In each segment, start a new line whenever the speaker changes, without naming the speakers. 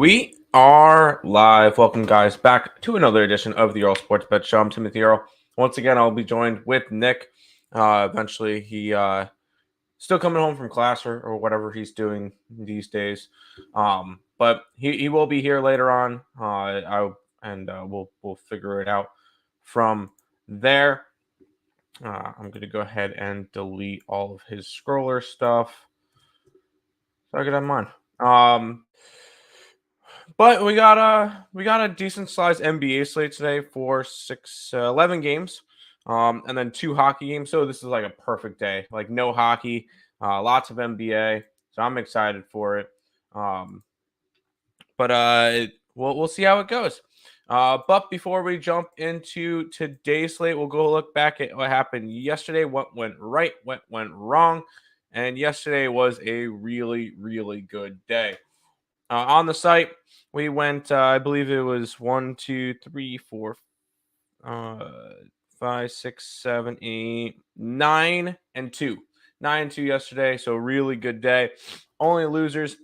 We are live. Welcome, guys, back to another edition of the Earle Sports Bet Show. I'm Timothy Earle. Once again, I'll be joined with Nick. Eventually, he still coming home from class or whatever he's doing these days. But he will be here later on. We'll figure it out from there. I'm going to go ahead and delete all of his scroller stuff so I could have mine. But we got a decent sized NBA slate today for 11 games, and then 2 hockey games. So this is like a perfect day. Like no hockey, lots of NBA. So I'm excited for it. We'll see how it goes. But before we jump into today's slate, we'll go look back at what happened yesterday, what went right, what went wrong, and yesterday was a really, really good day. On the site, we went, I believe it was 1, 2, 3, 4, 5, 6, 7, 8, 9, and 2. 9 and 2 yesterday, so really good day. Only losers.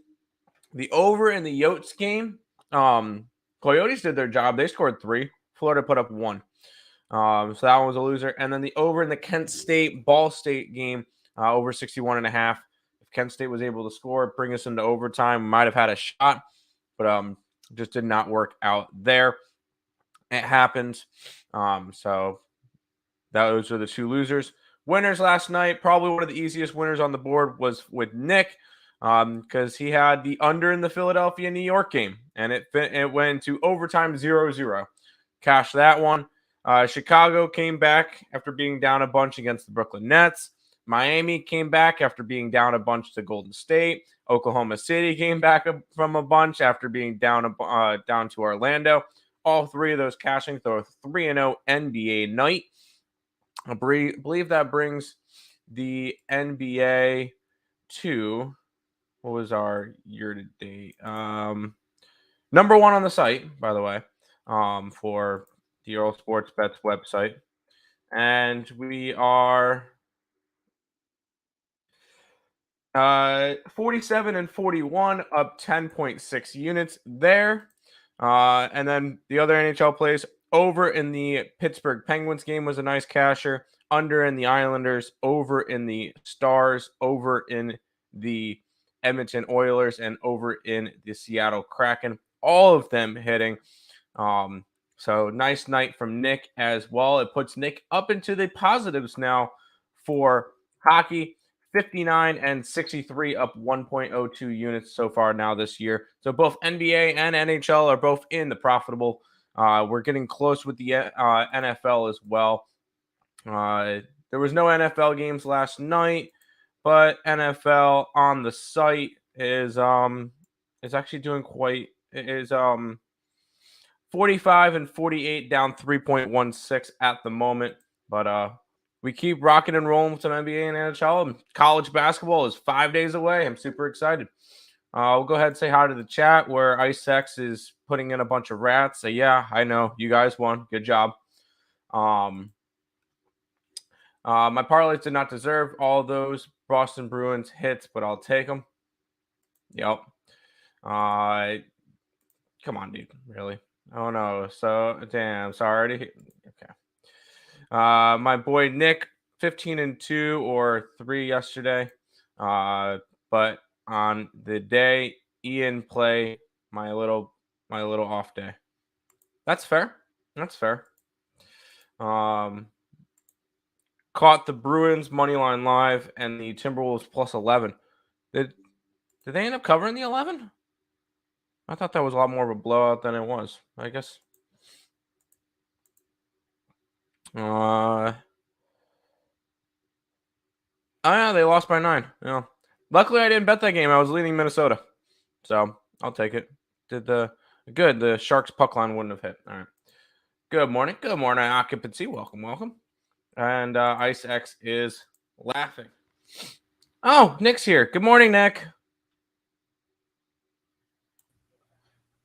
The over in the Yotes game, Coyotes did their job. They scored 3. Florida put up 1. So that one was a loser. And then the over in the Kent State Ball State game, over 61.5. If Kent State was able to score, bring us into overtime, we might have had a shot, but just did not work out there. It happened. So those are the 2 losers. Winners last night, probably one of the easiest winners on the board was with Nick, because he had the under in the Philadelphia-New York game, and it went to overtime 0-0. Cash that one. Chicago came back after being down a bunch against the Brooklyn Nets. Miami came back after being down a bunch to Golden State. Oklahoma City came back from a bunch after being down to Orlando. All 3 of those cashing for a 3-0 NBA night. I believe that brings the NBA to, what was our year-to-date? Number 1 on the site, by the way, for the Earle Sports Bets website. And we are 47 and 41, up 10.6 units there. And then the other NHL plays, over in the Pittsburgh Penguins game was a nice casher, under in the Islanders, over in the Stars, over in the Edmonton Oilers, and over in the Seattle Kraken. All of them hitting. So nice night from Nick as well. It puts Nick up into the positives now for hockey. 59 and 63, up 1.02 units so far now this year. So both NBA and NHL are both in the profitable. We're getting close with the NFL as well. There was no NFL games last night, but NFL on the site is actually doing quite. It is 45 and 48, down 3.16 at the moment, but we keep rocking and rolling with some NBA and NHL. And college basketball is 5 days away. I'm super excited. We'll go ahead and say hi to the chat where IceX is putting in a bunch of rats. Say, yeah, I know. You guys won. Good job. My parlays did not deserve all those Boston Bruins hits, but I'll take them. Yep. Come on, dude. Really? Oh, no. So, damn. Sorry. Okay. My boy Nick, 15 and 2 or 3 yesterday. But on the day Ian play my little off day. That's fair. That's fair. Caught the Bruins money line live and the Timberwolves plus 11. Did they end up covering the 11? I thought that was a lot more of a blowout than it was. I guess. Oh yeah, they lost by 9. Yeah. Luckily, I didn't bet that game. I was leading Minnesota, so I'll take it. The Sharks puck line wouldn't have hit. All right. Good morning. Good morning, occupancy. Welcome. And IceX is laughing. Oh, Nick's here. Good morning, Nick.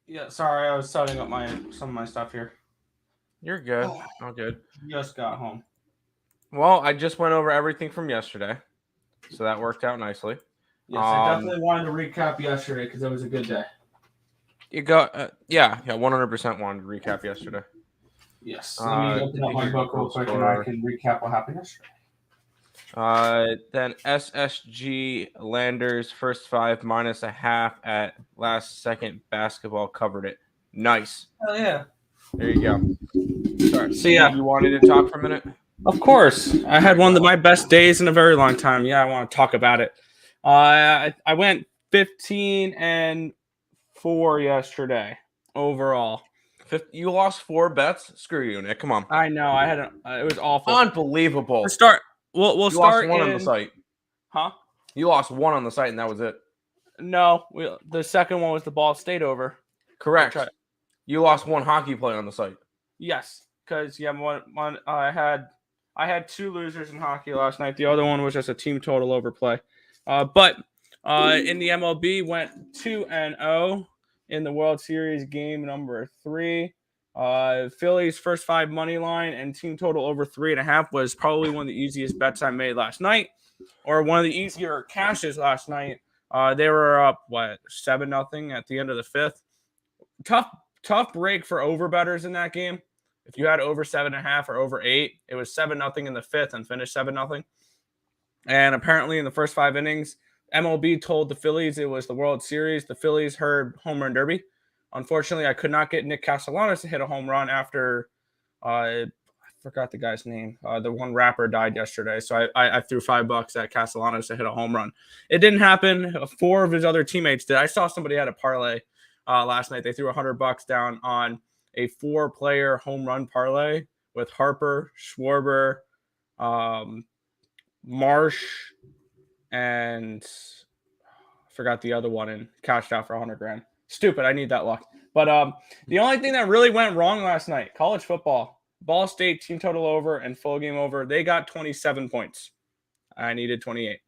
Yeah, sorry, I was setting up some of my stuff here.
You're good. All good.
Just got home.
Well, I just went over everything from yesterday, so that worked out nicely.
Yes, I definitely wanted to recap yesterday because it was a good day.
You got, yeah, 100% wanted to recap yesterday.
Yes. Let me open up my book real quick and I can recap what happened yesterday.
Then SSG Landers first 5 minus a half at last second basketball covered it. Nice.
Oh yeah.
There you go. Sorry.
So yeah,
you wanted to talk for a minute?
Of course. I had one of my best days in a very long time. Yeah, I want to talk about it. I went 15-4 yesterday overall.
You lost 4 bets? Screw you, Nick. Come on.
I know. It was awful.
Unbelievable.
We'll start
lost 1 on the site.
Huh?
You lost 1 on the site, and that was it.
No, the second one was the Ball State over.
Correct. You lost 1 hockey play on the site.
Yes, because I had 2 losers in hockey last night. The other one was just a team total overplay. But in the MLB went 2-0 in the World Series game number 3. Phillies first 5 money line and team total over 3.5 was probably one of the easiest bets I made last night, or one of the easier cashes last night. They were up 7-0 at the end of the 5th. Tough break for over bettors in that game. If you had over 7.5 or over 8, it was 7-0 in the 5th and finished 7-0. And apparently in the first 5 innings, MLB told the Phillies it was the World Series. The Phillies heard home run derby. Unfortunately, I could not get Nick Castellanos to hit a home run after I forgot the guy's name. The one rapper died yesterday, so I threw $5 at Castellanos to hit a home run. It didn't happen. 4 of his other teammates did. I saw somebody had a parlay last night. They threw $100 down on a 4-player home run parlay with Harper, Schwarber, Marsh, and I forgot the other one, and cashed out for $100,000. Stupid. I need that luck. But the only thing that really went wrong last night, college football, Ball State team total over and full game over. They got 27 points. I needed 28.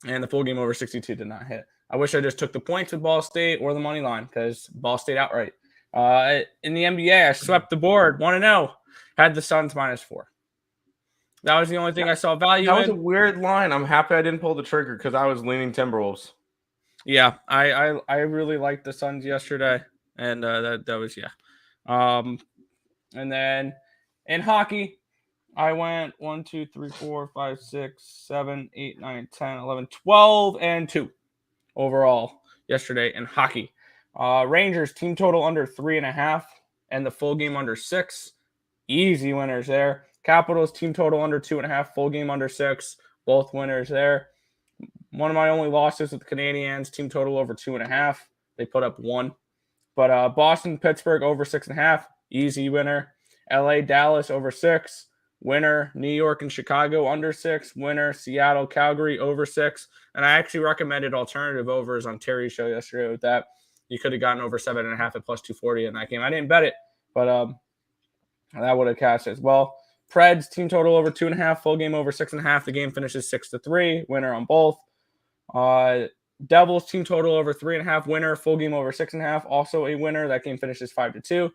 And the full game over 62 did not hit. I wish I just took the points with Ball State or the money line, because Ball State outright. In the NBA, I swept the board 1-0. Had the Suns -4. That was the only thing I saw value in.
That was a weird line. I'm happy I didn't pull the trigger because I was leaning Timberwolves.
Yeah, I really liked the Suns yesterday, and that was and then in hockey, I went 1, 2, 3, 4, 5, 6, 7, 8, 9, 10, 11, 12-2 overall yesterday in hockey. Rangers team total under 3.5 and the full game under 6. Easy winners there. Capitals team total under 2.5, full game under 6. Both winners there. One of my only losses with the Canadiens, team total over 2.5. They put up 1. But Boston, Pittsburgh over 6.5. Easy winner. LA, Dallas over 6. Winner. New York and Chicago under 6. Winner. Seattle, Calgary over 6. And I actually recommended alternative overs on Terry's show yesterday with that. You could have gotten over 7.5 at plus 240 in that game. I didn't bet it, but that would have cashed as well. Preds team total over 2.5, full game over 6.5. The game finishes 6-3. Winner on both. Devils team total over 3.5. Winner, full game over 6.5. Also a winner. That game finishes 5-2.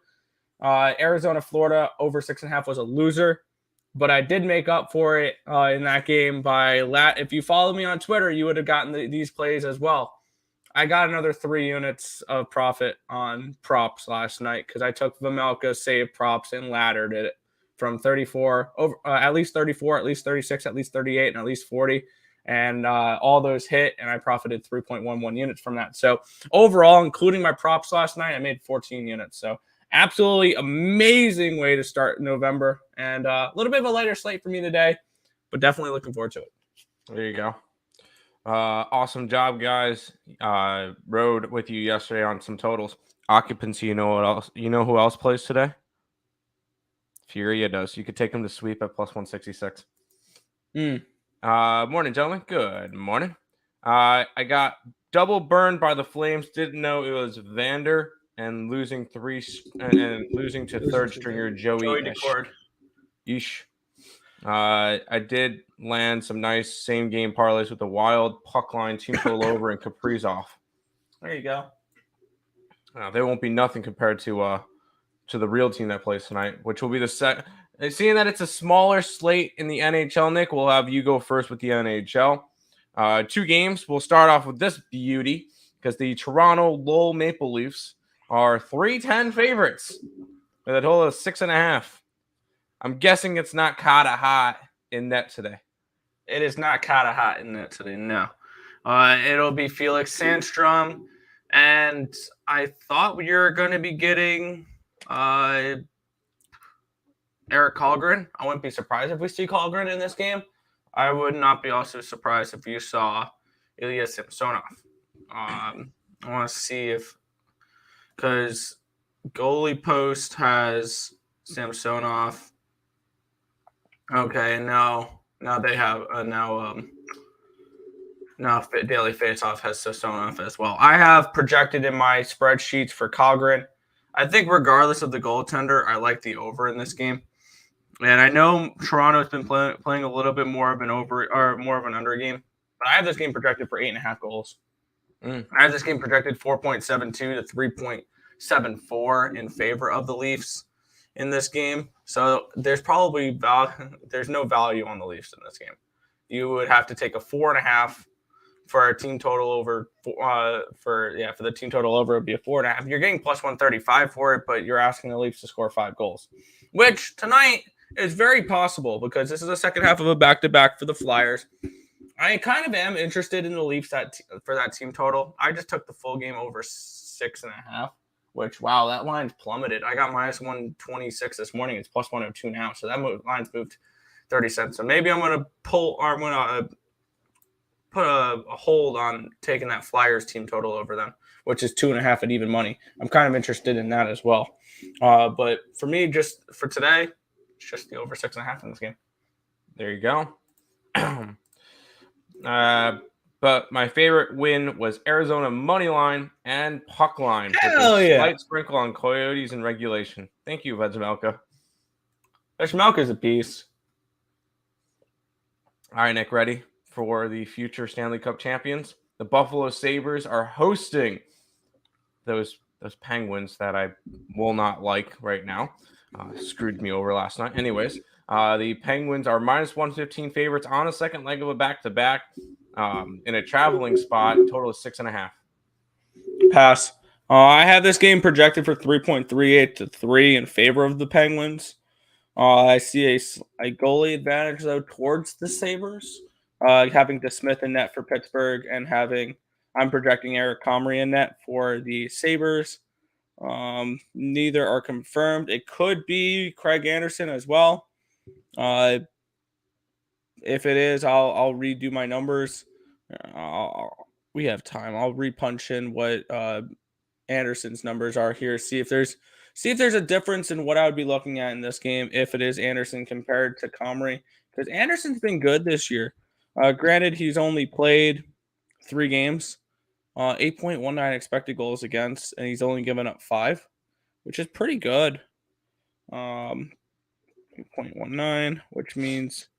Arizona, Florida over 6.5 was a loser, but I did make up for it in that game by if you follow me on Twitter, you would have gotten these plays as well. I got another 3 units of profit on props last night because I took Vamelka save props and laddered it from 34 over at least 34, at least 36, at least 38, and at least 40. And all those hit, and I profited 3.11 units from that. So overall, including my props last night, I made 14 units. So absolutely amazing way to start November. And a little bit of a lighter slate for me today, but definitely looking forward to it.
There you go. Awesome job, guys. Rode with you yesterday on some totals. Occupancy, you know what else? You know who else plays today? Furia does. You could take him to sweep at plus 166. Morning, gentlemen. Good morning. I got double burned by the Flames. Didn't know it was Vander and losing to third stringer Joey Decord. Yeesh. I did land some nice same game parlays with the Wild, puck line, team total over, and Kaprizov.
There you go.
They won't be nothing compared to the real team that plays tonight, which will be the set. Seeing that it's a smaller slate in the NHL, Nick, we'll have you go first with the NHL. 2 games. We'll start off with this beauty because the Toronto Lowell Maple Leafs are 3-10 favorites with a total of 6.5. I'm guessing it's not Kata hot in net today.
It is not Kata hot in net today, no. It'll be Felix Sandstrom, and I thought we were going to be getting Eric Kallgren. I wouldn't be surprised if we see Kallgren in this game. I would not be also surprised if you saw Ilya Samsonov. I want to see if, because goalie post has Samsonov. Okay, now they have now Daily Faceoff has Samsonov as well. I have projected in my spreadsheets for Kallgren. I think regardless of the goaltender, I like the over in this game. And I know Toronto's been playing a little bit more of an over or more of an under game, but I have this game projected for 8.5 goals. I have this game projected 4.72 to 3.74 in favor of the Leafs in this game. So there's probably there's no value on the Leafs in this game. You would have to take a 4.5 for a team total over for the team total over would be a 4.5. You're getting plus 135 for it, but you're asking the Leafs to score 5 goals, which tonight is very possible because this is the second half of a back-to-back for the Flyers. I kind of am interested in the Leafs for that team total. I just took the full game over 6.5, which, wow, that line's plummeted. I got minus 126 this morning. It's plus 102 now, so that line's moved 30 cents. So maybe I'm going to put a hold on taking that Flyers team total over them, which is 2.5 at even money. I'm kind of interested in that as well. But for me, just for today, it's just the over 6.5 in this game.
There you go. But my favorite win was Arizona money line and puck line.
Hell yeah!
Slight sprinkle on Coyotes in regulation. Thank you, Vedzmelka.
Vedzmelka's a piece.
All right, Nick, ready for the future Stanley Cup champions? The Buffalo Sabres are hosting those Penguins that I will not like right now. Screwed me over last night. Anyways, the Penguins are minus 115 favorites on a second leg of a back-to-back in a traveling spot. Total of 6.5.
Pass. I have this game projected for 3.38 to 3 in favor of the Penguins. I see a goalie advantage, though, towards the Sabres. Having DeSmith in net for Pittsburgh and I'm projecting Eric Comrie in net for the Sabres. Neither are confirmed. It could be Craig Anderson as well. If it is, I'll redo my numbers. We have time. I'll repunch in what Anderson's numbers are here. See if there's a difference in what I would be looking at in this game if it is Anderson compared to Comrie, because Anderson's been good this year. Granted, he's only played 3 games. 8.19 expected goals against, and he's only given up 5, which is pretty good. 8.19, which means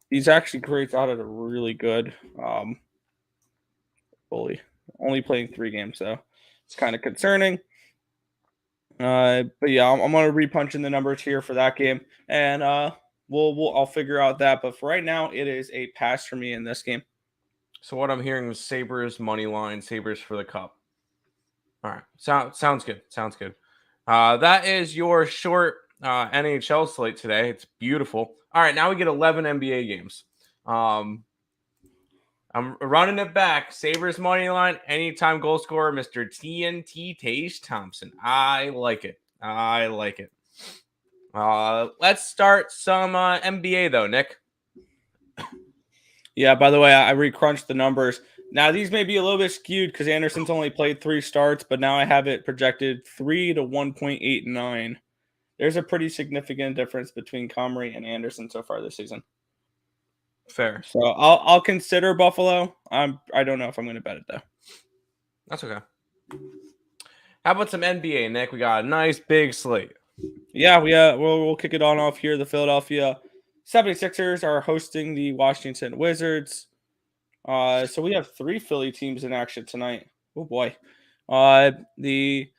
he's actually graded out at a really good goalie. Only playing 3 games, though. It's kind of concerning. But yeah, I'm going to repunch in the numbers here for that game, and I'll figure out that. But for right now, it is a pass for me in this game.
So what I'm hearing is Sabres money line, Sabres for the cup. All right, sounds good. Sounds good. That is your short NHL slate today. It's beautiful. All right, now we get 11 NBA games. I'm running it back. Sabres money line, anytime goal scorer, Mr. TNT Tage Thompson. I like it. Let's start some NBA though, Nick.
Yeah, by the way, I recrunched the numbers. Now, these may be a little bit skewed because Anderson's only played 3 starts, but now I have it projected 3 to 1.89. There's a pretty significant difference between Comrie and Anderson so far this season.
Fair.
So I'll consider Buffalo. I don't know if I'm going to bet it, though.
That's okay. How about some NBA, Nick? We got a nice big slate.
Yeah, we'll kick it on off here. The Philadelphia 76ers are hosting the Washington Wizards. So we have 3 Philly teams in action tonight. Oh boy. The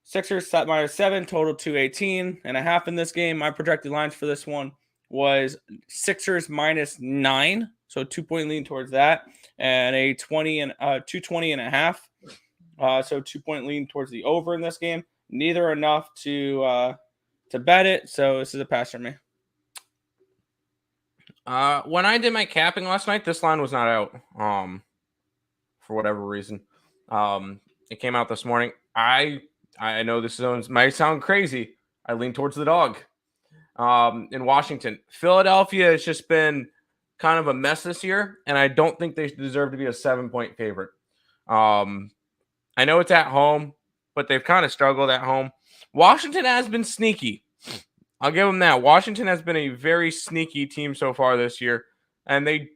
Sixers set -7, total 218.5 in this game. My projected lines for this one was Sixers -9, so 2-point lean towards that, and a 220.5. So 2-point lean towards the over in this game. Neither enough to bet it. So this is a pass for me.
When I did my capping last night, this line was not out. For whatever reason, it came out this morning. I know this might sound crazy. I lean towards the dog. In Washington, Philadelphia has just been kind of a mess this year, and I don't think they deserve to be a 7-point favorite. I know it's at home, but they've kind of struggled at home. Washington has been sneaky. I'll give them that. Washington has been a very sneaky team so far this year, and they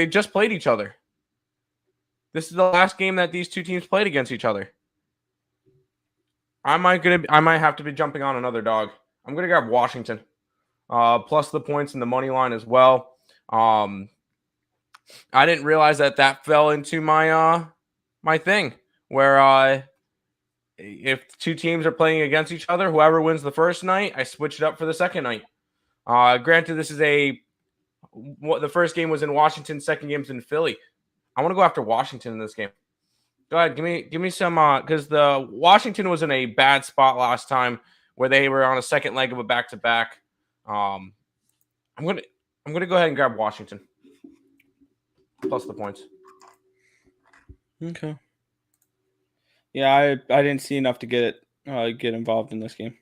just played each other. This is the last game that these two teams played against each other. I might have to be jumping on another dog. I'm gonna grab Washington, plus the points and the money line as well. I didn't realize that fell into my my thing where if two teams are playing against each other, whoever wins the first night, I switch it up for the second night. Granted, this is the first game was in Washington, second game's in Philly. I want to go after Washington in this game. Go ahead, give me some because the Washington was in a bad spot last time where they were on a second leg of a back-to-back. I'm gonna go ahead and grab Washington plus the points.
Okay. Yeah, I didn't see enough to get involved in this game.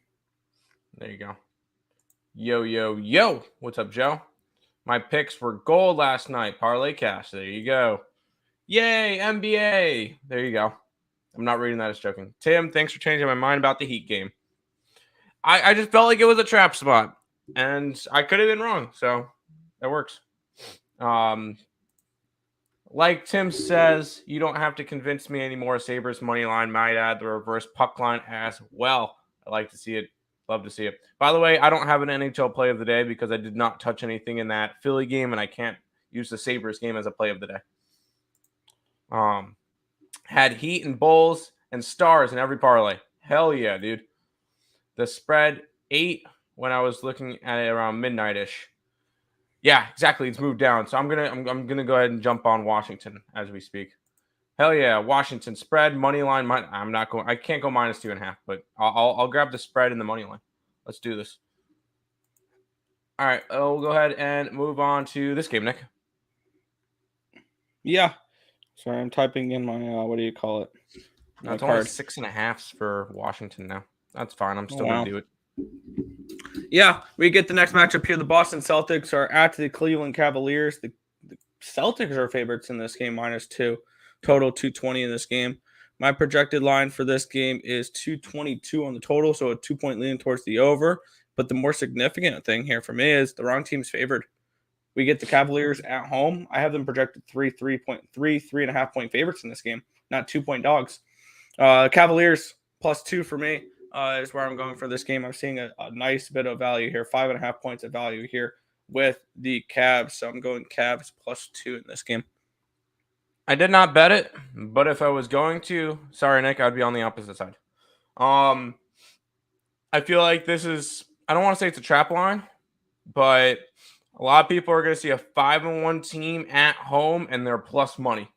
There you go. Yo. What's up, Joe? My picks were gold last night. Parlay cash. There you go. Yay, NBA. There you go. I'm not reading that as joking. Tim, thanks for changing my mind about the Heat game. I just felt like it was a trap spot, and I could have been wrong, so that works. Like Tim says, you don't have to convince me anymore. Sabres money line might add the reverse puck line as well. I like to see it. Love to see it. By the way, I don't have an NHL play of the day because I did not touch anything in that Philly game, and I can't use the Sabres game as a play of the day. Had Heat and Bulls and Stars in every parlay. Hell yeah, dude. The spread 8 when I was looking at it around midnight-ish. Yeah, exactly. It's moved down. So I'm gonna go ahead and jump on Washington as we speak. Hell yeah, Washington spread money line. I can't go minus 2.5, but I'll grab the spread and the money line. Let's do this. All right, we'll go ahead and move on to this game, Nick.
Yeah. Sorry, I'm typing in my what do you call it?
No, it's only 6.5 for Washington now. That's fine. I'm still gonna do it.
Yeah, we get the next matchup here. The Boston Celtics are at the Cleveland Cavaliers. The Celtics are favorites in this game, -2. Total 220 in this game. My projected line for this game is 222 on the total, so a 2-point lean towards the over. But the more significant thing here for me is the wrong team's favored. We get the Cavaliers at home. I have them projected 3.5 point favorites in this game, not 2-point dogs. Cavaliers +2 for me is where I'm going for this game. I'm seeing a nice bit of value here, 5.5 points of value here with the Cavs. So I'm going Cavs +2 in this game.
I did not bet it, but if I was going to, sorry, Nick, I'd be on the opposite side. I feel like this is, I don't want to say it's a trap line, but a lot of people are going to see a 5-1 team at home and they're plus money.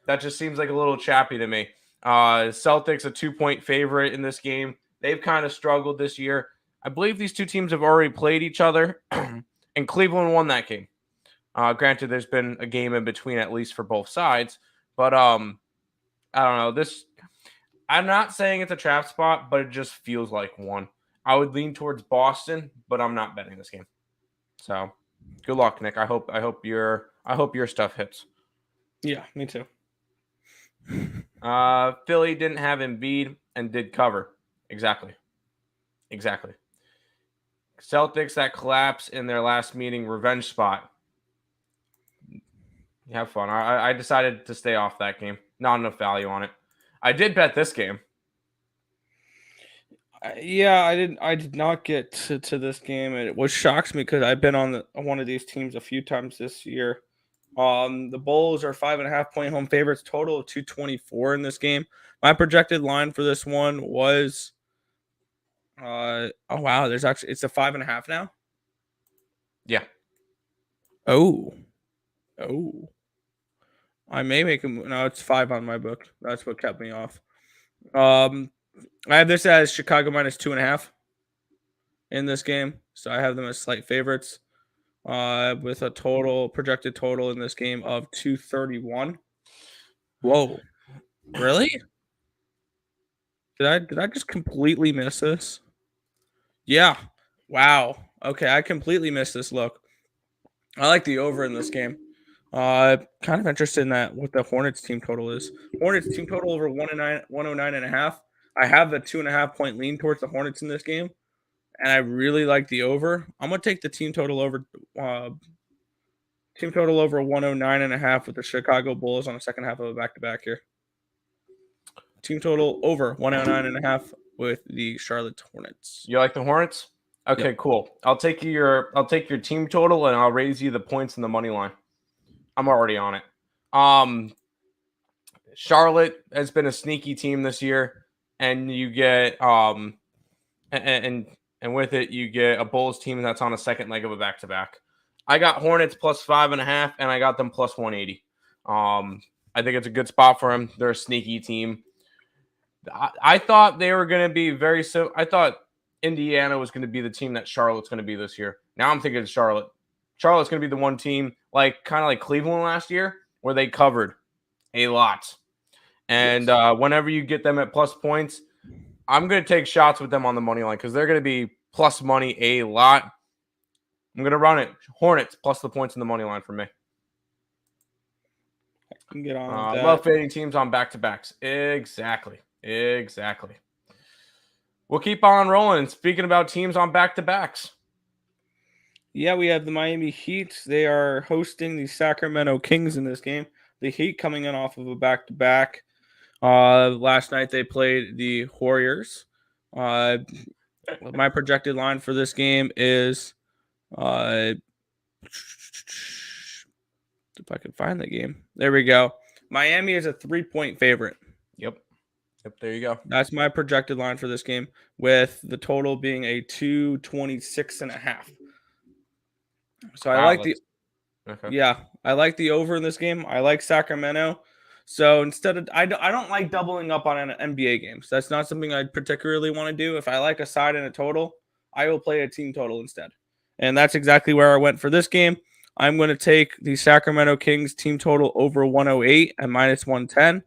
That just seems like a little chappy to me. Celtics a 2-point favorite in this game. They've kind of struggled this year. I believe these two teams have already played each other, and Cleveland won that game. Granted, there's been a game in between at least for both sides, but I don't know. I'm not saying it's a trap spot, but it just feels like one. I would lean towards Boston, but I'm not betting this game. So, good luck, Nick. I hope your stuff hits.
Yeah, me too.
Philly didn't have Embiid and did cover. Exactly. Celtics that collapse in their last meeting, revenge spot. Have fun. I decided to stay off that game. Not enough value on it. I did bet this game.
Yeah, I did not get to this game, and it shocks me because I've been on one of these teams a few times this year. The Bulls are 5.5 point home favorites, total of 224 in this game. My projected line for this one was, oh wow, it's a 5.5 now.
Yeah.
Oh. I may make him. No, it's 5 on my book. That's what kept me off. I have this as Chicago minus 2.5 in this game, so I have them as slight favorites. With a projected total in this game of 231. Whoa, really? Did I just completely miss this? Yeah. Wow. Okay, I completely missed this look. I like the over in this game. Kind of interested in that what the Hornets team total is. Hornets team total over 109.5. I have the 2.5 point lean towards the Hornets in this game, and I really like the over. I'm gonna take the team total over 109.5 with the Chicago Bulls on the second half of a back-to-back here. Team total over 109.5 with the Charlotte Hornets.
You like the Hornets? Okay,
Yep.
cool. I'll take your team total and I'll raise you the points in the money line. I'm already on it. Charlotte has been a sneaky team this year, and you get and with it you get a Bulls team that's on a second leg of a back-to-back. I got Hornets plus 5.5, and I got them plus 180. I think it's a good spot for them. They're a sneaky team. I thought they were going to be very I thought Indiana was going to be the team that Charlotte's going to be this year. Now I'm thinking Charlotte. Charlotte's going to be the one team, kind of like Cleveland last year, where they covered a lot. And whenever you get them at plus points, I'm going to take shots with them on the money line because they're going to be plus money a lot. I'm going to run it. Hornets plus the points in the money line for me.
I can get on with that.
Love fading teams on back-to-backs. Exactly. We'll keep on rolling. Speaking about teams on back-to-backs.
Yeah, we have the Miami Heat. They are hosting the Sacramento Kings in this game. The Heat coming in off of a back-to-back. Last night they played the Warriors. My projected line for this game is if I can find the game. There we go. Miami is a 3-point favorite.
Yep, there you go.
That's my projected line for this game, with the total being a 226.5. So I like I like the over in this game. I like Sacramento. So instead of I don't like doubling up on an NBA game. So that's not something I particularly want to do. If I like a side and a total, I will play a team total instead. And that's exactly where I went for this game. I'm going to take the Sacramento Kings team total over 108 at minus 110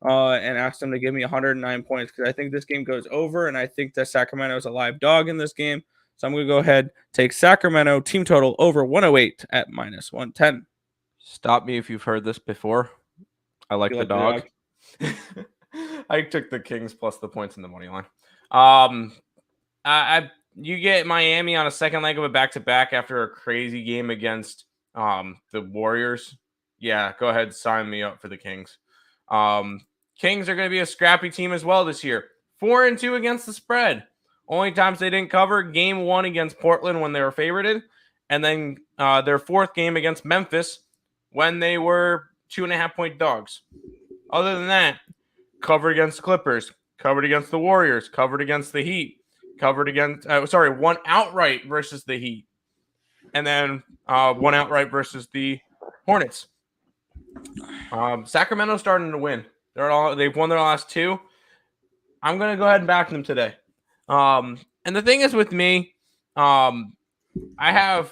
and ask them to give me 109 points because I think this game goes over, and I think that Sacramento is a live dog in this game. So I'm going to go ahead, take Sacramento team total over 108 at minus 110.
Stop me if you've heard this before. I like the dog. I took the Kings plus the points in the money line. You get Miami on a second leg of a back-to-back after a crazy game against the Warriors. Yeah, go ahead, sign me up for the Kings. Kings are going to be a scrappy team as well this year. 4-2 against the spread. Only times they didn't cover, game 1 against Portland when they were favorited, and then their fourth game against Memphis when they were 2.5-point dogs. Other than that, covered against the Clippers, covered against the Warriors, covered against the Heat, covered against, one outright versus the Heat, and then one outright versus the Hornets. Sacramento's starting to win. They've won their last 2. I'm going to go ahead and back them today. And the thing is with me, I have,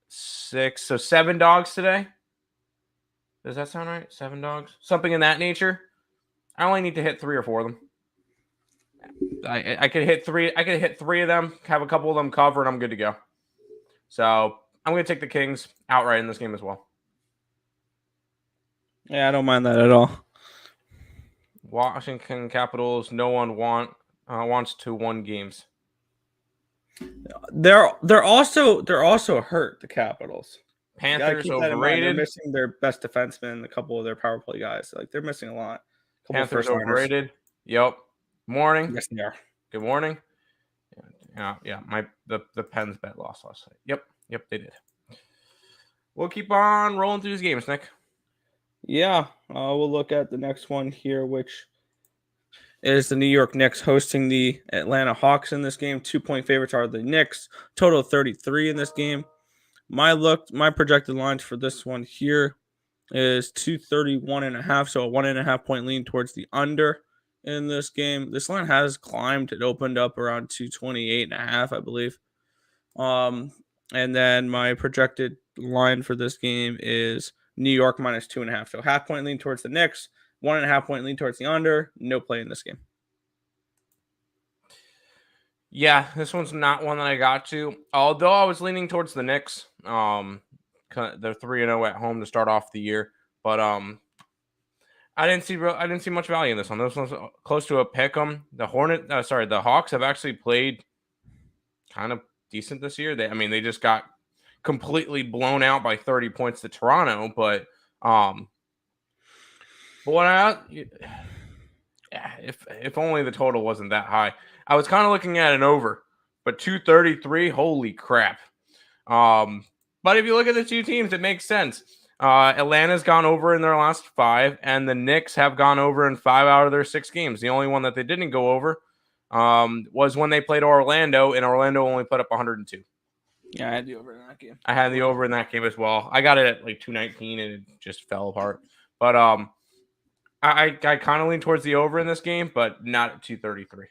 6, so 7 dogs today. Does that sound right? 7 dogs? Something in that nature. I only need to hit 3 or 4 of them. I could hit 3. I could hit 3 of them, have a couple of them cover, and I'm good to go. So I'm going to take the Kings outright in this game as well.
Yeah, I don't mind that at all.
Washington Capitals. No one wants to win games.
They're also hurt. The Capitals.
Panthers overrated.
They're missing their best defenseman, a couple of their power play guys. They're missing a lot.
Panthers overrated. Yep. Morning.
Yes, they are.
Good morning. Yeah. The Pens bet lost last night. Yep, they did. We'll keep on rolling through these games, Nick.
Yeah, we'll look at the next one here, which is the New York Knicks hosting the Atlanta Hawks in this game. 2-point favorites are the Knicks. Total 33 in this game. My projected lines for this one here is 231.5, so a 1.5 point lean towards the under in this game. This line has climbed. It opened up around 228.5, I believe. And then my projected line for this game is New York minus 2.5. So 0.5 point lean towards the Knicks, 1.5 point lean towards the under. No play in this game.
Yeah, this one's not one that I got to. Although I was leaning towards the Knicks. They're 3-0 at home to start off the year, but I didn't see much value in this one. This one's close to a pick 'em. The Hawks have actually played kind of decent this year. They just got completely blown out by 30 points to Toronto, but if only the total wasn't that high. I was kind of looking at an over, but 233, holy crap. But if you look at the two teams, it makes sense. Atlanta's gone over in their last 5, and the Knicks have gone over in 5 out of their 6 games. The only one that they didn't go over was when they played Orlando, and Orlando only put up 102.
Yeah, I had the over in that game.
I had the over in that game as well. I got it at like 219, and it just fell apart. But I kind of lean towards the over in this game, but not at 233.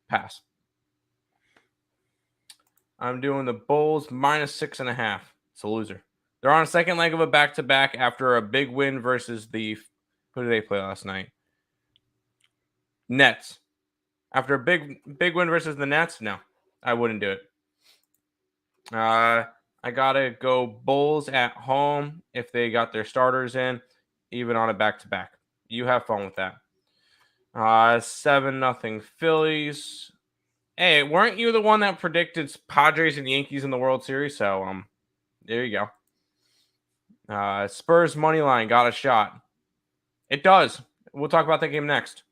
Pass. I'm doing the Bulls minus 6.5. It's a loser. They're on a second leg of a back-to-back after a big win versus who did they play last night? Nets. After a big win versus the Nets, no, I wouldn't do it. I gotta go Bulls at home if they got their starters in, even on a back-to-back. You have fun with that. 7-0 Phillies. Hey, weren't you the one that predicted Padres and Yankees in the World Series? So there you go. Spurs money line got a shot. It does. We'll talk about that game next.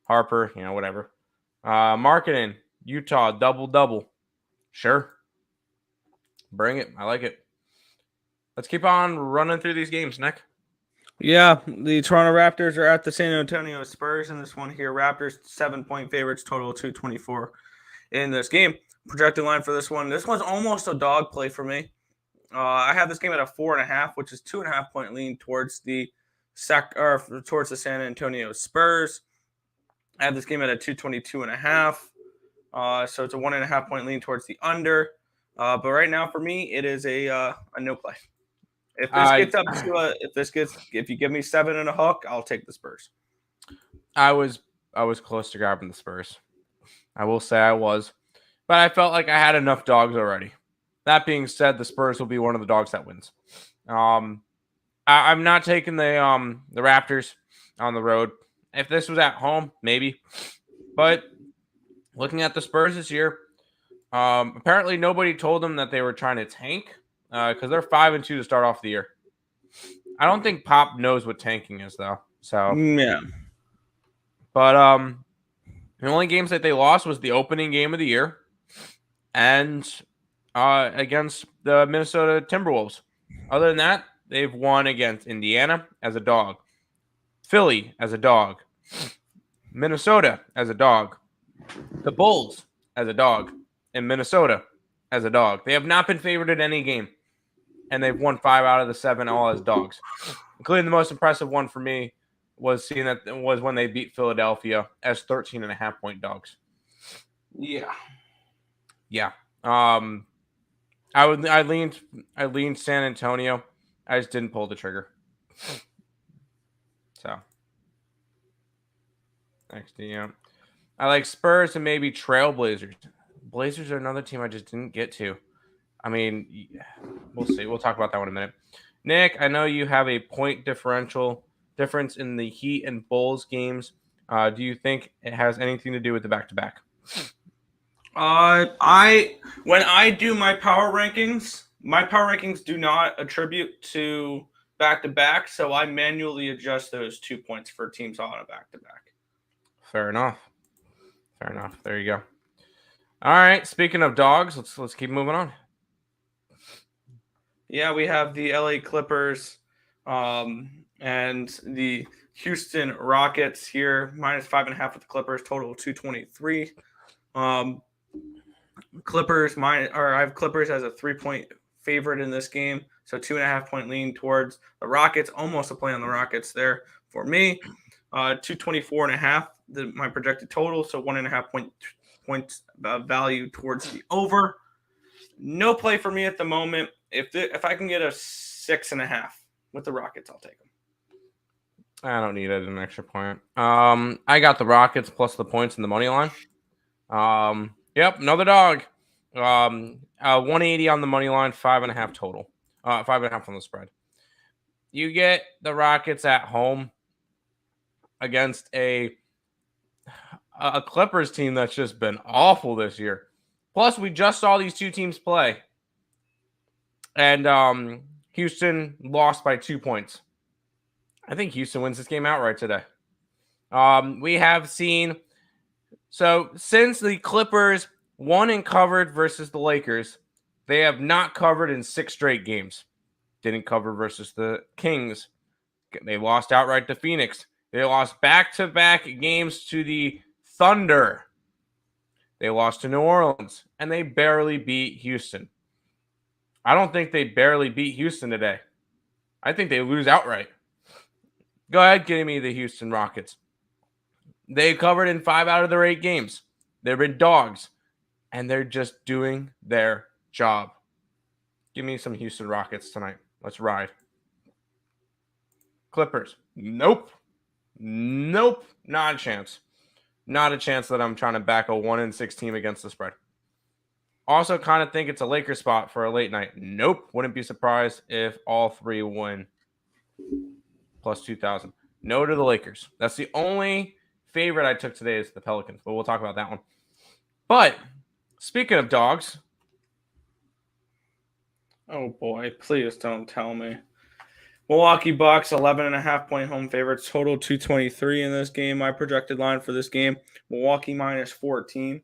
Harper, whatever. Marketing, Utah, double. Sure. Bring it. I like it. Let's keep on running through these games, Nick.
Yeah, the Toronto Raptors are at the San Antonio Spurs in this one here. Raptors 7-point favorites, total 224 in this game. Projected line for this one. This one's almost a dog play for me. I have this game at a 4.5, which is 2.5 point lean towards the San Antonio Spurs. I have this game at a 222.5. So it's a 1.5 point lean towards the under. But right now for me, it is a no play. If you give me 7 and a hook, I'll take the Spurs.
I was close to grabbing the Spurs. I will say I was, but I felt like I had enough dogs already. That being said, the Spurs will be one of the dogs that wins. I'm not taking the Raptors on the road. If this was at home, maybe. But looking at the Spurs this year, apparently nobody told them that they were trying to tank because they're 5-2 to start off the year. I don't think Pop knows what tanking is though. So
yeah.
But the only games that they lost was the opening game of the year and against the Minnesota Timberwolves. Other than that, they've won against Indiana as a dog, Philly as a dog, Minnesota as a dog, the Bulls as a dog, and Minnesota as a dog. They have not been favored in any game, and they've won 5 out of the 7 all as dogs, including the most impressive one for me was when they beat Philadelphia as 13.5 point dogs.
Yeah.
I leaned San Antonio. I just didn't pull the trigger. So next, I like Spurs and maybe Trailblazers. Blazers are another team I just didn't get to. I mean, we'll see. We'll talk about that one in a minute. Nick, I know you have a point difference in the Heat and Bulls games. Do you think it has anything to do with the back-to-back?
When I do my power rankings do not attribute to back-to-back, so I manually adjust those 2 points for teams on a back-to-back.
Fair enough. There you go. All right. Speaking of dogs, let's keep moving on.
Yeah, we have the LA Clippers and the Houston Rockets here, minus 5.5 with the Clippers, total 223. I have Clippers as a 3-point favorite in this game. So 2.5-point lean towards the Rockets. Almost a play on the Rockets there for me. 224.5, my projected total. So 1.5 points value towards the over. No play for me at the moment. If I can get a 6.5 with the Rockets, I'll take them.
I don't need it an extra point. I got the Rockets plus the points in the money line. Yep, another dog. 180 on the money line, 5.5 total. 5.5 on the spread. You get the Rockets at home against a Clippers team that's just been awful this year. Plus, we just saw these two teams play, and Houston lost by 2 points. I think Houston wins this game outright today. We have seen, so since the Clippers won and covered versus the Lakers, they have not covered in 6 straight games. Didn't cover versus the Kings. They lost outright to Phoenix. They lost back-to-back games to the Thunder. They lost to New Orleans, and they barely beat Houston. I don't think they barely beat Houston today. I think they lose outright. Go ahead, give me the Houston Rockets. They covered in 5 out of their 8 games. They've been dogs, and they're just doing their job. Give me some Houston Rockets tonight. Let's ride. Clippers. Nope. Not a chance. Not a chance that I'm trying to back a 1-6 team against the spread. Also kind of think it's a Lakers spot for a late night. Nope. Wouldn't be surprised if all 3 win. Plus 2,000. No to the Lakers. That's the only favorite I took today is the Pelicans, but we'll talk about that one. But speaking of dogs.
Oh boy, please don't tell me. Milwaukee Bucks, 11.5-point home favorites, total 223 in this game. My projected line for this game, Milwaukee minus 14.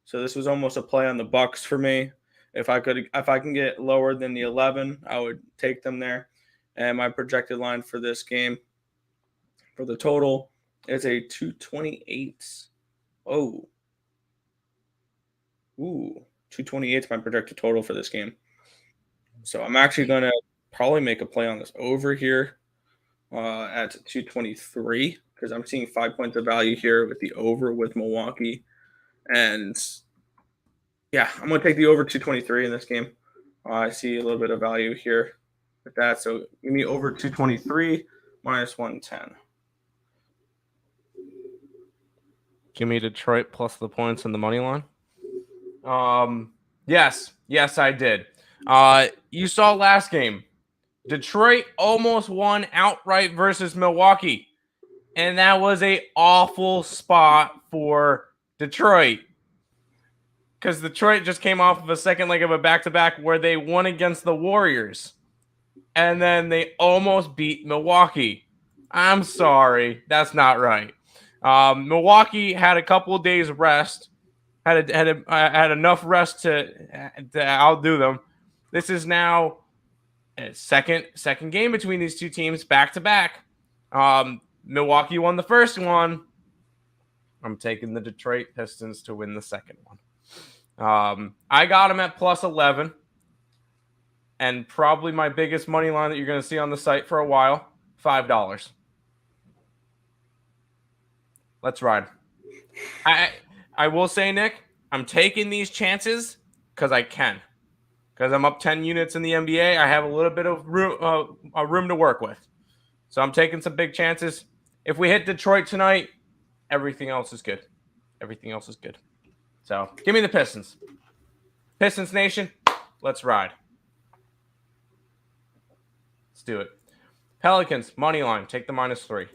So this was almost a play on the Bucks for me. If I can get lower than the 11, I would take them there. And my projected line for this game, for the total, is a 228. Oh. Ooh, 228 is my projected total for this game. So I'm actually going to probably make a play on this over here at 223 because I'm seeing 5 points of value here with the over with Milwaukee. And yeah, I'm going to take the over 223 in this game. I see a little bit of value here with that. So give me over 223 minus 110.
Give me Detroit plus the points in the money line. Yes, I did. You saw last game. Detroit almost won outright versus Milwaukee. And that was an awful spot for Detroit. Because Detroit just came off of a second leg of a back-to-back where they won against the Warriors. And then they almost beat Milwaukee. I'm sorry. That's not right. Milwaukee had a couple of days rest. Had enough rest to outdo them. This is now a second game between these two teams back to back. Milwaukee won the first one. I'm taking the Detroit Pistons to win the second one. I got them at plus 11, and probably my biggest money line that you're going to see on the site for a while, $5. Let's ride. I will say, Nick, I'm taking these chances because I can. Because I'm up 10 units in the NBA, I have a little bit of room to work with. So I'm taking some big chances. If we hit Detroit tonight, everything else is good. Everything else is good. So give me the Pistons. Pistons Nation, let's ride. Let's do it. Pelicans, money line, take the -3.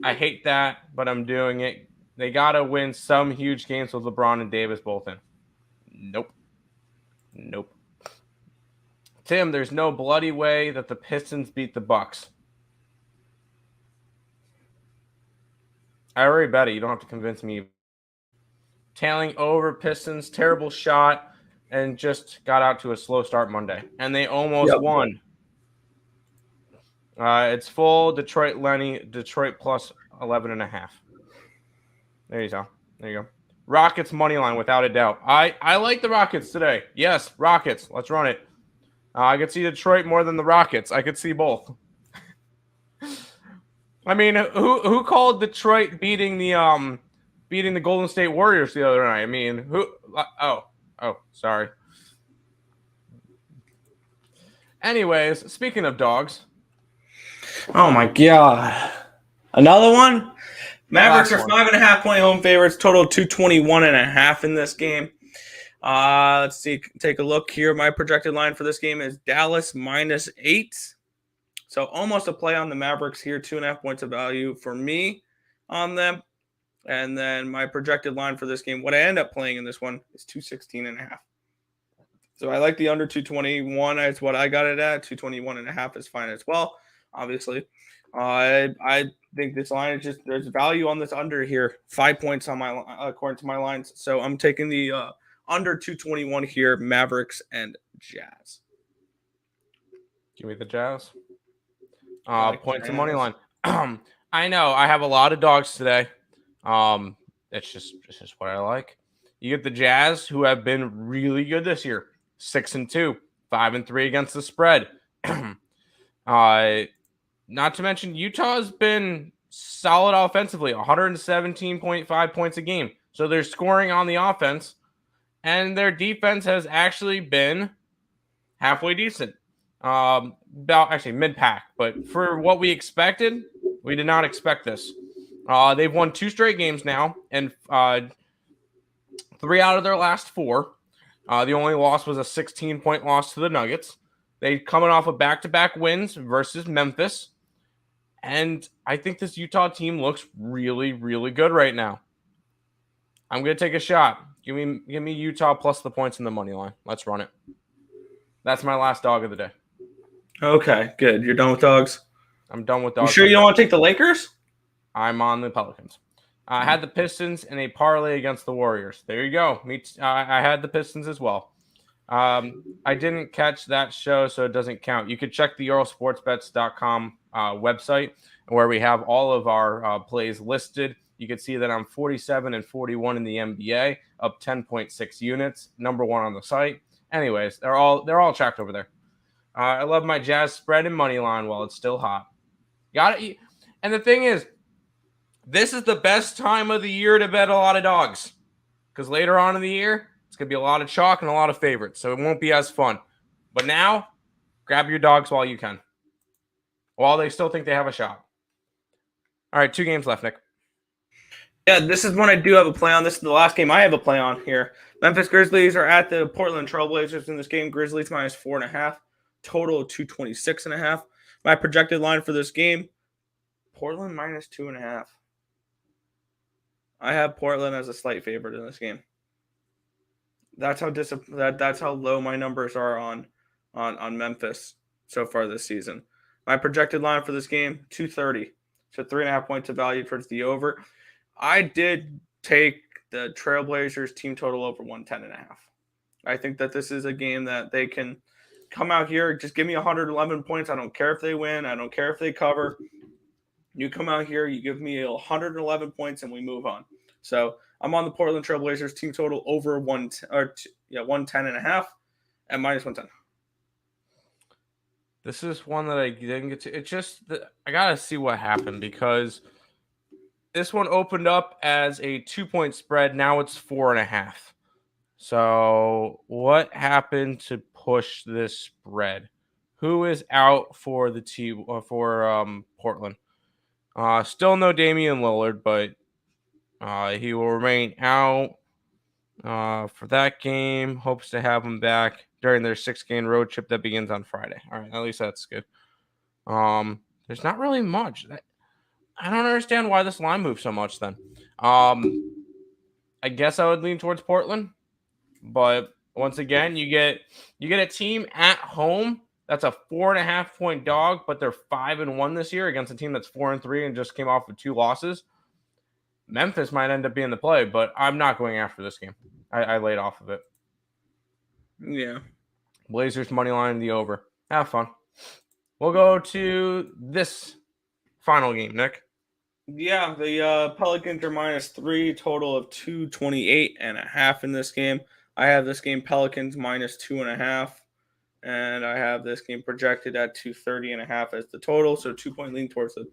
I hate that, but I'm doing it. They got to win some huge games with LeBron and Davis both in. Nope. Tim, there's no bloody way that the Pistons beat the Bucks. I already bet it. You don't have to convince me. Tailing over Pistons, terrible shot, and just got out to a slow start Monday. And they almost won. It's full Detroit Lenny, Detroit plus 11.5. There you go. Rockets money line without a doubt. I like the Rockets today. Yes, Rockets. Let's run it. I could see Detroit more than the Rockets. I could see both. I mean, who called Detroit beating the Golden State Warriors the other night? I mean, who? Oh, sorry. Anyways, speaking of dogs.
Oh my god. Another one? Mavericks are
one.
5.5-point home favorites, total 221.5 in this game. Let's see. Take a look here. My projected line for this game is Dallas -8. So almost a play on the Mavericks here. 2.5 points of value for me on them. And then my projected line for this game, what I end up playing in this one, is 216.5. So I like the under 221. That's what I got it at. 221.5 is fine as well, obviously. I think this line is just, there's value on this under here. 5 points on my according to my lines. So I'm taking the under 221 here, Mavericks and Jazz.
Give me the Jazz. Points and money line. I know I have a lot of dogs today. It's just what I like. You get the Jazz, who have been really good this year. 6-2, 5-3 against the spread. Not to mention Utah's been solid offensively, 117.5 points a game. So they're scoring on the offense, and their defense has actually been halfway decent. About actually mid-pack, but for what we expected, we did not expect this. They've won 2 straight games now, and 3 out of their last 4. The only loss was a 16-point loss to the Nuggets. They coming off of back-to-back wins versus Memphis, and I think this Utah team looks really, really good right now. I'm gonna take a shot. Give me Utah plus the points in the money line. Let's run it. That's my last dog of the day.
Okay, good. You're done with dogs?
I'm done with dogs.
You sure you don't want to take the Lakers?
I'm on the Pelicans. I had the Pistons in a parlay against the Warriors. There you go. I had the Pistons as well. I didn't catch that show, so it doesn't count. You could check the EarleSportsBets.com website where we have all of our plays listed. You can see that I'm 47-41 in the NBA, up 10.6 units, number 1 on the site. Anyways, they're all checked over there. I love my Jazz spread and money line while it's still hot. Got it. And the thing is, this is the best time of the year to bet a lot of dogs, because later on in the year, it's going to be a lot of chalk and a lot of favorites, so it won't be as fun. But now, grab your dogs while you can, while they still think they have a shot. All right, 2 games left, Nick.
Yeah, this is one I do have a play on. This is the last game I have a play on here. Memphis Grizzlies are at the Portland Trailblazers in this game. Grizzlies -4.5. Total of 226.5. My projected line for this game, Portland -2.5. I have Portland as a slight favorite in this game. That's how low my numbers are on Memphis so far this season. My projected line for this game, 230. So 3.5 points of value towards the over. I did take the Trailblazers team total over 110.5. I think that this is a game that they can come out here, just give me 111 points. I don't care if they win. I don't care if they cover. You come out here, you give me 111 points, and we move on. So I'm on the Portland Trailblazers team total over 110.5 at -110.
This is one that I didn't get to. It's just I gotta see what happened, because this one opened up as a 2-point spread. Now it's 4.5. So what happened to push this spread? Who is out for the team for Portland? Still no Damian Lillard, but he will remain out for that game. Hopes to have him back during their 6-game road trip that begins on Friday. All right, at least that's good. There's not really much. I don't understand why this line moves so much then. I guess I would lean towards Portland, but once again, you get a team at home that's a 4.5-point dog, but they're 5-1 this year against a team that's 4-3 and just came off with 2 losses. Memphis might end up being the play, but I'm not going after this game. I laid off of it.
Yeah.
Blazers money line the over. Have fun. We'll go to this final game, Nick.
Yeah, the Pelicans are -3, total of 228.5 in this game. I have this game Pelicans -2.5, And I have this game projected at 230.5 as the total. So 2-point lean towards the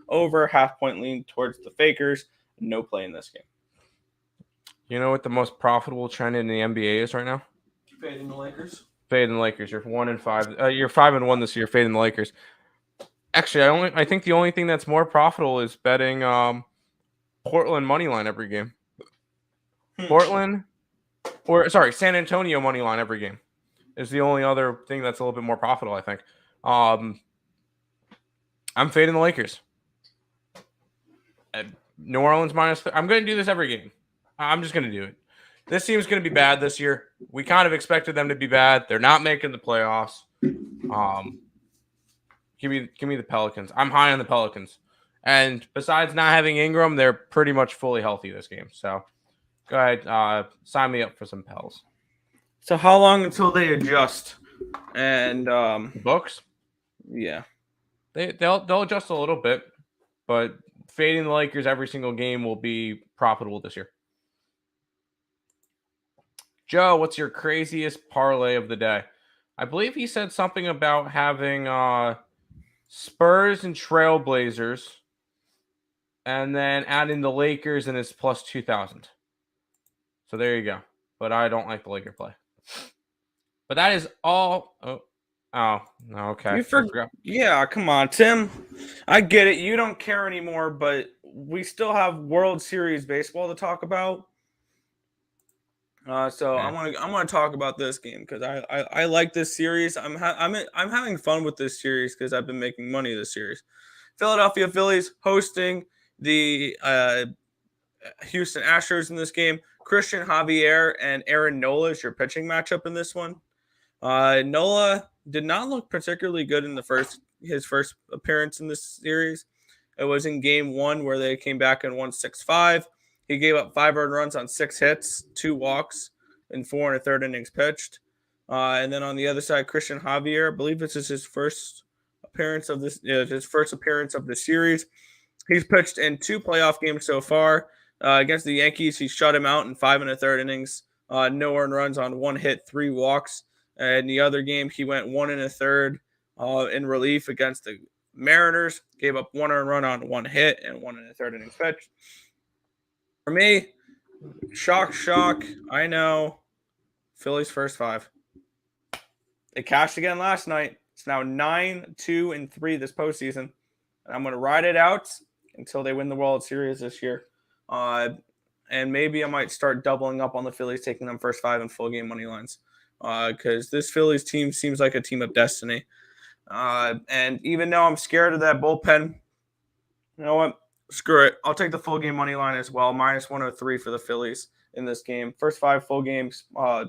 over, half-point lean towards the Fakers. No play in this game.
You know what the most profitable trend in the NBA is right now?
Fading the Lakers.
Fading the Lakers. You're 1-5. You're 5-1 this year. Fading the Lakers. Actually, I think the only thing that's more profitable is betting Portland money line every game. San Antonio money line every game is the only other thing that's a little bit more profitable, I think. I'm fading the Lakers. New Orleans I'm going to do this every game. I'm just going to do it. This team's going to be bad this year. We kind of expected them to be bad. They're not making the playoffs. Give me the Pelicans. I'm high on the Pelicans. And besides not having Ingram, they're pretty much fully healthy this game. So go ahead, sign me up for some Pels.
So how long until they adjust? And
Books?
Yeah.
They'll adjust a little bit, but fading the Lakers every single game will be profitable this year. Joe, what's your craziest parlay of the day? I believe he said something about having Spurs and Trailblazers, and then adding the Lakers and it's plus 2,000. So there you go. But I don't like the Laker play. But that is all. Oh, okay.
Yeah, come on, Tim. I get it. You don't care anymore, but we still have World Series baseball to talk about. So I want to talk about this game because I like this series. I'm having fun with this series because I've been making money this series. Philadelphia Phillies hosting the Houston Astros in this game. Christian Javier and Aaron Nola is your pitching matchup in this one. Nola did not look particularly good in his first appearance in this series. It was in game 1 where they came back and won 6-5. He gave up 5 earned runs on 6 hits, 2 walks, and 4 1/3 innings pitched. And then on the other side, Christian Javier, I believe this is his first appearance of the series. He's pitched in 2 playoff games so far. Against the Yankees, he shut him out in 5 1/3 innings. No earned runs on 1 hit, 3 walks. And the other game, he went 1 1/3 in relief against the Mariners. Gave up 1 earned run on 1 hit and 1 1/3 innings pitched. For me, shock. I know. Phillies first 5. They cashed again last night. It's now 9-2-3 this postseason. And I'm going to ride it out until they win the World Series this year. And maybe I might start doubling up on the Phillies, taking them first 5 in full game money lines. Because this Phillies team seems like a team of destiny. And even though I'm scared of that bullpen, you know what? Screw it. I'll take the full game money line as well. Minus 103 for the Phillies in this game. First 5 full games,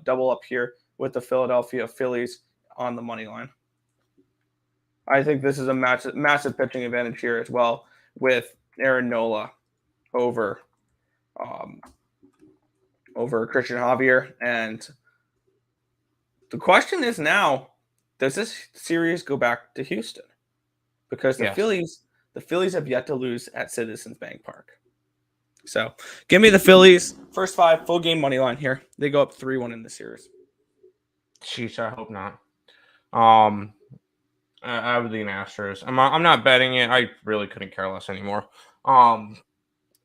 double up here with the Philadelphia Phillies on the money line. I think this is a massive pitching advantage here as well with Aaron Nola over Christian Javier. And the question is now, does this series go back to Houston? Because the Phillies have yet to lose at Citizens Bank Park. So give me the Phillies. First 5 full game money line here. They go up 3-1 in the series.
Sheesh, I hope not. I would lean Astros. I'm not betting it. I really couldn't care less anymore.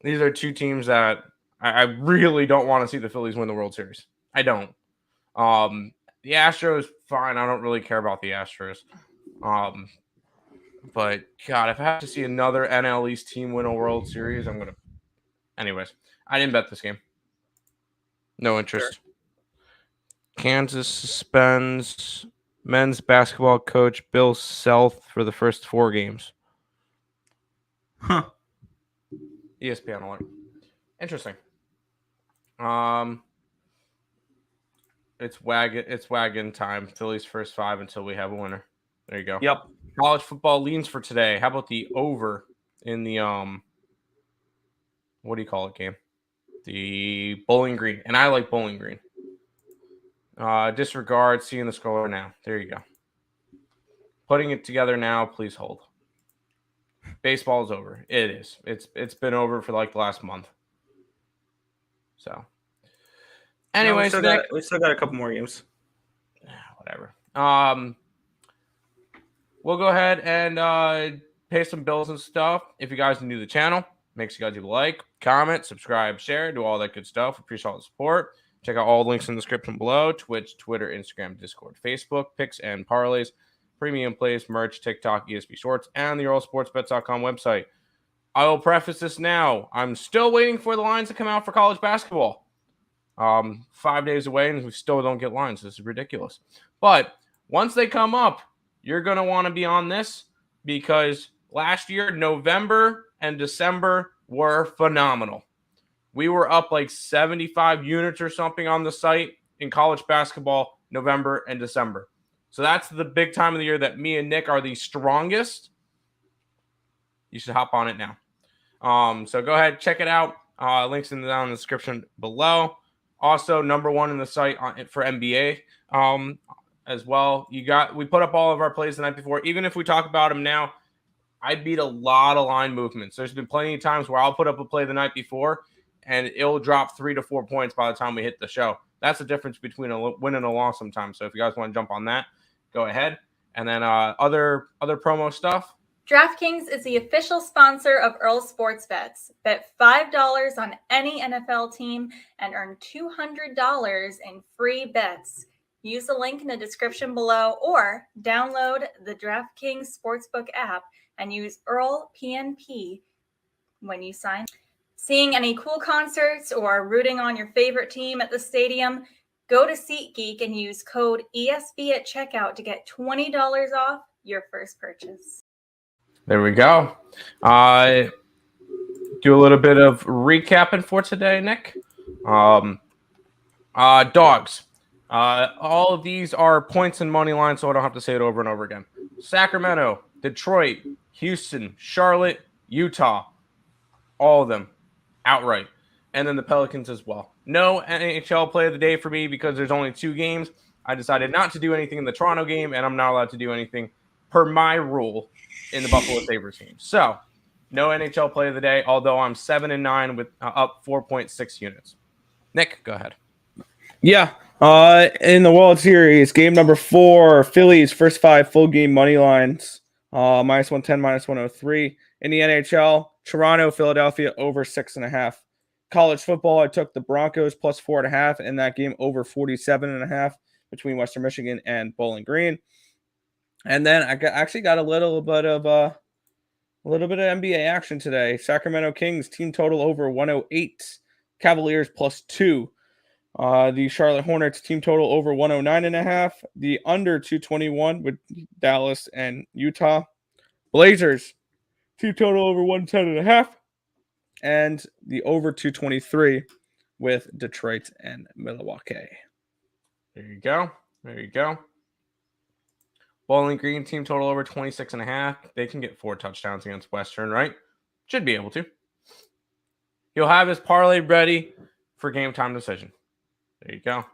These are 2 teams that I really don't want to see the Phillies win the World Series. I don't. The Astros, fine. I don't really care about the Astros. But God, if I have to see another NL East team win a World Series, I'm gonna. Anyways, I didn't bet this game. No interest. Sure. Kansas suspends men's basketball coach Bill Self for the first 4 games.
Huh.
ESPN alert. Interesting. It's wagon time. Phillies first 5 until we have a winner. There you go.
Yep.
College football leans for today. How about the over in the what do you call it game? The Bowling Green. And I like Bowling Green. Disregard seeing the score now. There you go. Putting it together now, please hold. Baseball is over. It is. It's been over for like the last month. So anyways,
we still got a couple more games.
Whatever. We'll go ahead and pay some bills and stuff. If you guys are new to the channel, make sure you guys do like, comment, subscribe, share, do all that good stuff. Appreciate all the support. Check out all the links in the description below: Twitch, Twitter, Instagram, Discord, Facebook, picks and parlays, premium plays, merch, TikTok, ESP Shorts, and the EarleSportsBets.com website. I will preface this now. I'm still waiting for the lines to come out for college basketball. 5 days away, and we still don't get lines. This is ridiculous. But once they come up, you're going to want to be on this, because last year, November and December were phenomenal. We were up like 75 units or something on the site in college basketball, November and December. So that's the big time of the year that me and Nick are the strongest. You should hop on it now. So go ahead, check it out. Links down in the description below. Also, #1 in the site for NBA as well. We put up all of our plays the night before. Even if we talk about them now, I beat a lot of line movements. There's been plenty of times where I'll put up a play the night before, and it'll drop 3 to 4 points by the time we hit the show. That's the difference between a win and a loss sometimes. So if you guys want to jump on that, go ahead. And then other promo stuff.
DraftKings is the official sponsor of Earle Sports Bets. Bet $5 on any NFL team and earn $200 in free bets. Use the link in the description below or download the DraftKings Sportsbook app and use Earle PNP when you sign. Seeing any cool concerts or rooting on your favorite team at the stadium? Go to SeatGeek and use code ESB at checkout to get $20 off your first purchase.
There we go. Do a little bit of recapping for today, Nick. Dogs. All of these are points and money line, so I don't have to say it over and over again. Sacramento, Detroit, Houston, Charlotte, Utah. All of them outright. And then the Pelicans as well. No NHL play of the day for me because there's only 2 games. I decided not to do anything in the Toronto game, and I'm not allowed to do anything per my rule in the Buffalo Sabres game. So, no NHL play of the day, although I'm 7-9 with up 4.6 units. Nick, go ahead.
Yeah. In the World Series, game #4, Phillies first 5 full game money lines, -110, -103. In the NHL, Toronto, Philadelphia over 6.5. College football, I took the Broncos +4.5 in that game over 47.5 between Western Michigan and Bowling Green. And then I actually got a little bit of NBA action today. Sacramento Kings team total over 108. Cavaliers +2. The Charlotte Hornets team total over 109.5. The under 221 with Dallas and Utah. Blazers team total over 110.5. And the over 223 with Detroit and Milwaukee.
There you go. There you go. Bowling Green team total over 26.5. They can get 4 touchdowns against Western, right? Should be able to. He'll have his parlay ready for game time decision. There you go.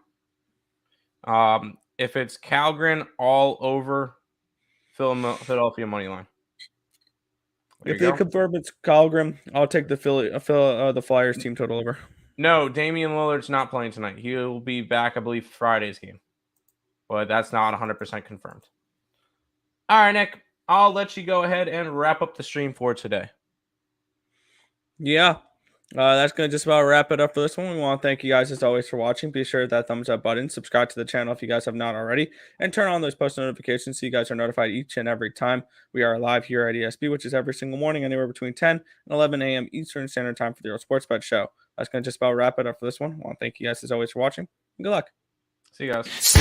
If it's Calgren all over Philadelphia money line.
If they confirm it's Calgren, I'll take the Flyers team total over.
No, Damian Lillard's not playing tonight. He'll be back, I believe, Friday's game. But that's not 100% confirmed. All right, Nick, I'll let you go ahead and wrap up the stream for today.
Yeah, that's going to just about wrap it up for this one. We want to thank you guys, as always, for watching. Be sure to hit that thumbs up button. Subscribe to the channel if you guys have not already. And turn on those post notifications so you guys are notified each and every time we are live here at ESB, which is every single morning, anywhere between 10 and 11 a.m. Eastern Standard Time for the Earle Sports Bet Show. That's going to just about wrap it up for this one. I want to thank you guys, as always, for watching. And good luck.
See you guys.